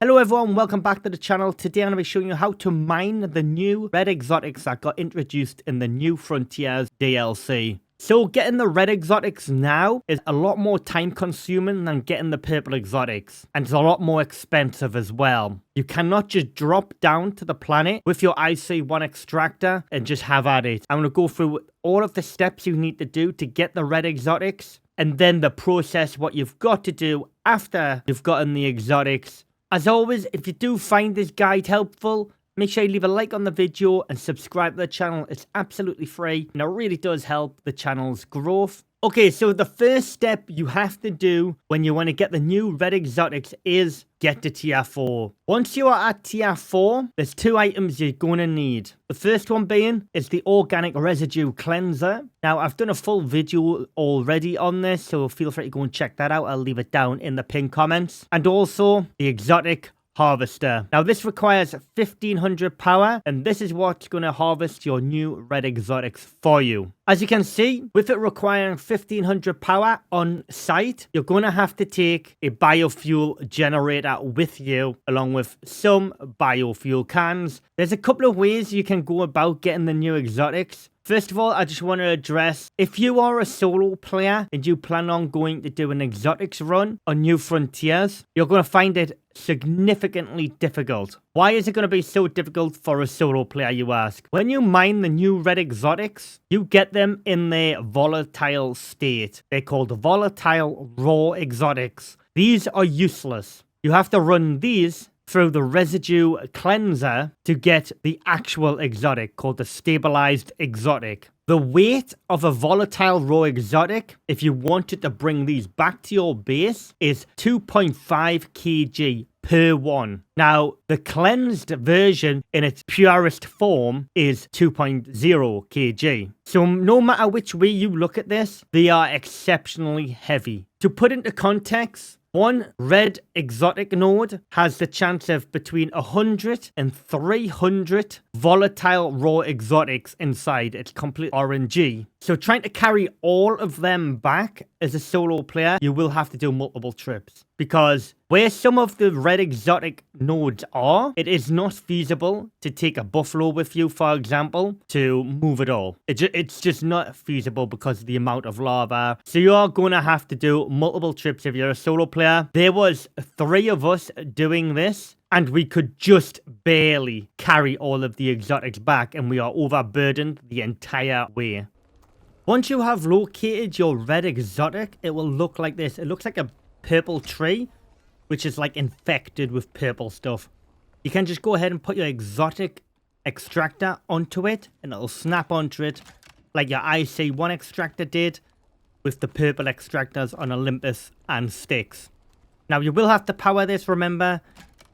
Hello everyone, welcome back to the channel. Today I'm going to be showing you how to mine the new red exotics that got introduced in the New Frontiers DLC. So getting the red exotics now is a lot more time consuming than getting the purple exotics. And it's a lot more expensive as well. You cannot just drop down to the planet with your IC1 extractor and just have at it. I'm going to go through all of the steps you need to do to get the red exotics. And then the process, what you've got to do after you've gotten the exotics. As always, if you do find this guide helpful, make sure you leave a like on the video and subscribe to the channel. It's absolutely free and it really does help the channel's growth. Okay, so the first step you have to do when you want to get the new red exotics is get to tier 4. Once you are at tier 4, there's two items you're going to need. The first one being is the organic residue cleanser. Now, I've done a full video already on this, so feel free to go and check that out. I'll leave it down in the pinned comments. And also the exotic harvester. Now this requires 1500 power and this is what's going to harvest your new red exotics for you. As you can see, with it requiring 1500 power on site, you're going to have to take a biofuel generator with you along with some biofuel cans. There's a couple of ways you can go about getting the new exotics. First of all, I just want to address, if you are a solo player and you plan on going to do an exotics run on New Frontiers, you're going to find it significantly difficult. Why is it going to be so difficult for a solo player, you ask? When you mine the new red exotics, you get them in their volatile state. They're called volatile raw exotics. These are useless. You have to run these through the residue cleanser to get the actual exotic called the stabilized exotic. The weight of a volatile raw exotic, if you wanted to bring these back to your base, is 2.5 kg per one. Now, the cleansed version in its purest form is 2.0 kg. So no matter which way you look at this, they are exceptionally heavy. To put into context, one red exotic node has the chance of between 100 and 300 volatile raw exotics inside. It's complete RNG. So trying to carry all of them back as a solo player, you will have to do multiple trips. Because where some of the red exotic nodes are, it is not feasible to take a buffalo with you, for example, to move it all. It's just not feasible because of the amount of lava. So you are going to have to do multiple trips if you're a solo player. There was 3 of us doing this, and we could just barely carry all of the exotics back, and we are overburdened the entire way. Once you have located your red exotic, it will look like this. It looks like a purple tree, which is like infected with purple stuff. You can just go ahead and put your exotic extractor onto it, and it'll snap onto it like your IC1 extractor did with the purple extractors on Olympus and Styx. Now you will have to power this, remember.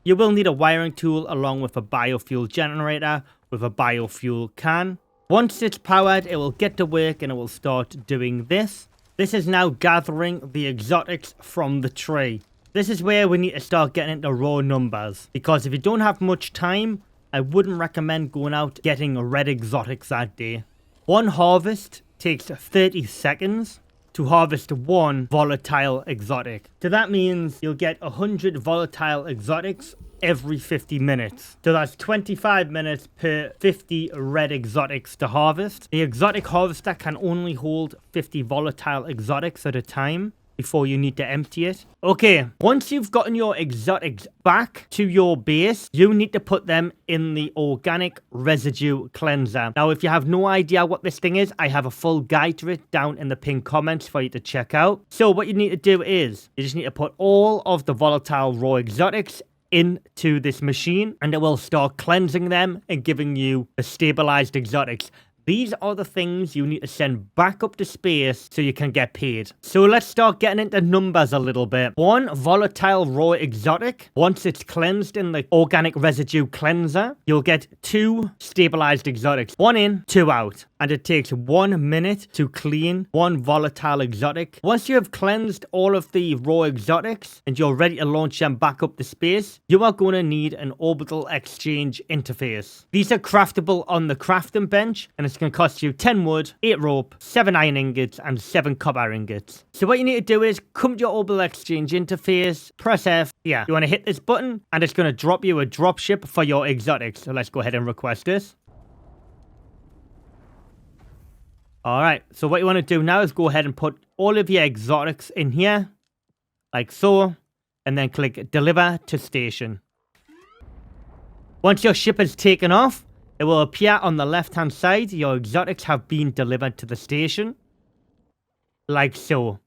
You will need a wiring tool along with a biofuel generator with a biofuel can. Once it's powered, it will get to work and it will start doing this. This is now gathering the exotics from the tree. This is where we need to start getting into raw numbers. Because if you don't have much time, I wouldn't recommend going out getting red exotics that day. One harvest takes 30 seconds to harvest one volatile exotic. So that means you'll get 100 volatile exotics every 50 minutes. So that's 25 minutes per 50 red exotics to harvest. The exotic harvester can only hold 50 volatile exotics at a time before you need to empty it. Okay, once you've gotten your exotics back to your base, you need to put them in the organic residue cleanser. Now, if you have no idea what this thing is, I have a full guide to it down in the pinned comments for you to check out. So what you need to do is, you just need to put all of the volatile raw exotics into this machine, and it will start cleansing them and giving you the stabilized exotics. These are the things you need to send back up to space so you can get paid. So let's start getting into numbers a little bit. One volatile raw exotic, once it's cleansed in the organic residue cleanser, you'll get 2 stabilized exotics. 1 in, 2 out. and it takes 1 minute to clean one volatile exotic. Once you have cleansed all of the raw exotics and you're ready to launch them back up to space, you are going to need an orbital exchange interface. These are craftable on the crafting bench, and it's going to cost you 10 wood, 8 rope, 7 iron ingots, and 7 copper ingots. So what you need to do is come to your orbital exchange interface, press F. Yeah, you want to hit this button, and it's going to drop you a dropship for your exotics. So let's go ahead and request this. Alright, so what you want to do now is go ahead and put all of your exotics in here, like so, and then click Deliver to Station. Once your ship is taken off, it will appear on the left-hand side, your exotics have been delivered to the station, like so.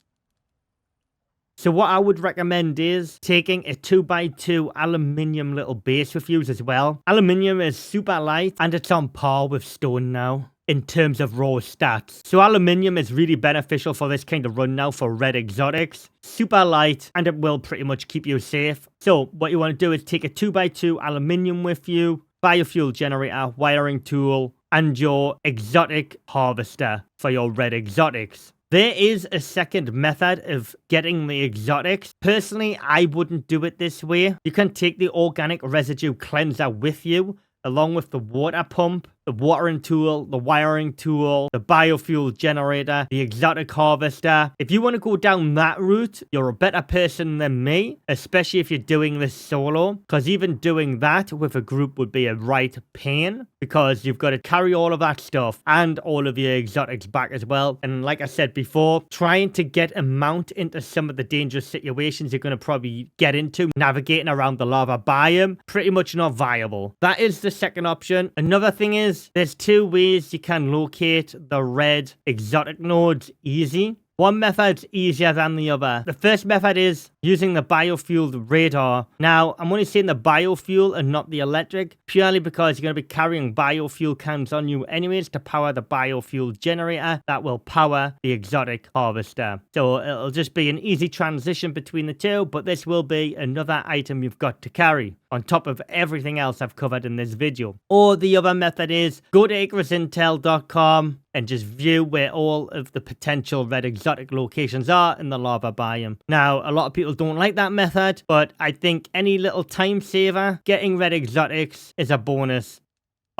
So what I would recommend is taking a 2x2 aluminium little base with you as well. Aluminium is super light, and it's on par with stone now in terms of raw stats. So aluminium is really beneficial for this kind of run now for red exotics. Super light, and it will pretty much keep you safe. So what you want to do is take a 2x2 aluminium with you, biofuel generator, wiring tool, and your exotic harvester for your red exotics. There is a second method of getting the exotics. Personally, I wouldn't do it this way. You can take the organic residue cleanser with you, along with the water pump, the watering tool, the wiring tool, the biofuel generator, the exotic harvester. If you want to go down that route, you're a better person than me, especially if you're doing this solo, because even doing that with a group would be a right pain, because you've got to carry all of that stuff and all of your exotics back as well. And like I said before, trying to get a mount into some of the dangerous situations you're going to probably get into, navigating around the lava biome, pretty much not viable. That is the second option. Another thing is, there's 2 ways you can locate the red exotic nodes easy. One method's easier than the other. The first method is using the biofuel radar. Now, I'm only saying the biofuel and not the electric, purely because you're going to be carrying biofuel cans on you anyways to power the biofuel generator that will power the exotic harvester. So it'll just be an easy transition between the two, but this will be another item you've got to carry on top of everything else I've covered in this video. Or the other method is go to ICARUSintel.com and just view where all of the potential red exotic locations are in the lava biome. Now, a lot of people don't like that method, but I think any little time saver, getting red exotics is a bonus.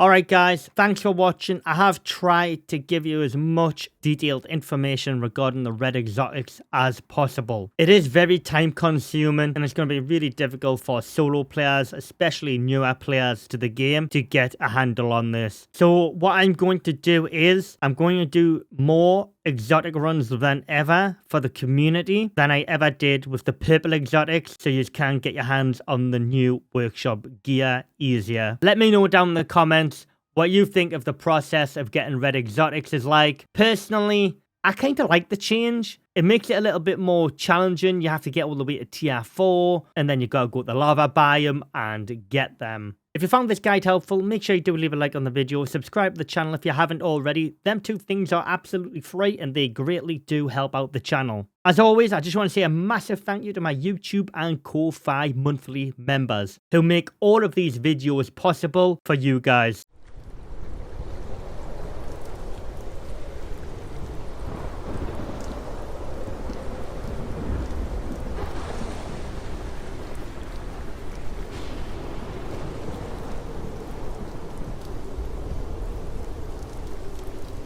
Alright guys, thanks for watching. I have tried to give you as much detailed information regarding the red exotics as possible. It is very time consuming, and it's going to be really difficult for solo players, especially newer players to the game, to get a handle on this. So what I'm going to do is, I'm going to do more exotic runs than ever for the community than I ever did with the purple exotics, so you can get your hands on the new workshop gear easier. Let me know down in the comments what you think of the process of getting red exotics is like. Personally, I kind of like the change. It makes it a little bit more challenging. You have to get all the way to tier 4, and then you gotta go to the lava biome and get them. If you found this guide helpful, make sure you do leave a like on the video, subscribe to the channel if you haven't already. Them 2 things are absolutely free, and they greatly do help out the channel. As always, I just want to say a massive thank you to my YouTube and Ko-Fi monthly members who make all of these videos possible for you guys.